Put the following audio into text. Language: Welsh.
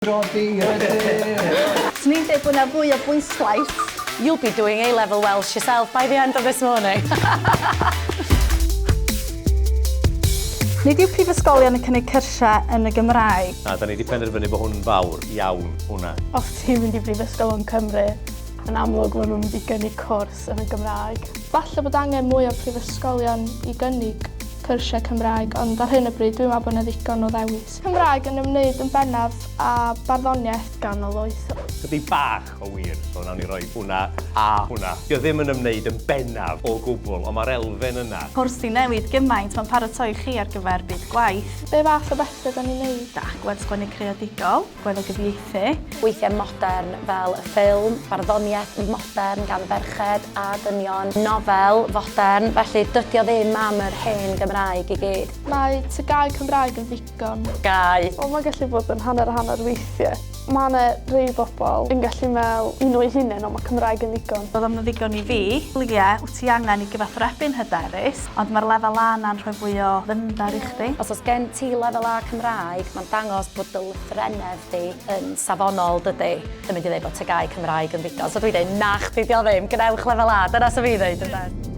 Rodi ydyn. Swn i'n dweud bod yna fwy o bwyslais. You'll be doing A-level Welsh yourself by the end of this morning. Nid yw prifysgolion yn cynnig cyrsiau yn y Gymraeg. Na, da ni wedi penderfynu bod hwn fawr iawn hwnna. Os ti'n mynd i Brifysgolion Cymru, yn amlwg maen nhw'n mynd i gynnig cwrs yn y Gymraeg. Falle bod angen mwy o prifysgolion i gynnig cyrsiau Cymraeg, ond ar hyn o bryd dwi'n meddwl bod yna ddigon o ddewis. Cymraeg yn ymwneud yn bennaf a barddoniaeth ganoloesol. Chydig bach o wir, so nawn ni roi hwnna a hwnna. Dio ddim yn ymwneud yn bennaf o gwbl, ond mae'r elfen yna. Cwrs di newid gymaint mae'n paratoi chi ar gyfer byd gwaith. Be fath o bethau da ni'n neud? Agwedd sgwennu creadigol, gweddol gyfieithu. Weithiau modern fel y ffilm, barddoniaeth modern gan ferched a dynion, nofel fodern, felly dydi o ddim am yr hen Gymraeg i gyd. Mae tygau Cymraeg yn ddigon. Gai. Wel, mae'n gallu bod yn hanner a hanner weithiau. Mae yna rhai bobl yn gallu meddwl un o'i hunain ond mae Cymraeg yn ddigon. Roedd am ddigon i fi. Wyt ti angen i gyfathrebu'n hyderus, ond mae'r lefel A na'n rhoi fwy o ddyndar i chdi. Os oes gen ti lefel A Cymraeg, mae'n dangos bod dy lythrennedd di yn safonol dydy. Dwi'n mynd i ddweud bod tygau Cymraeg yn ddigon. So dwi'n dweud, na chdi di o ddim, gwnewch lefel A, dyna sy'n fi ddweud.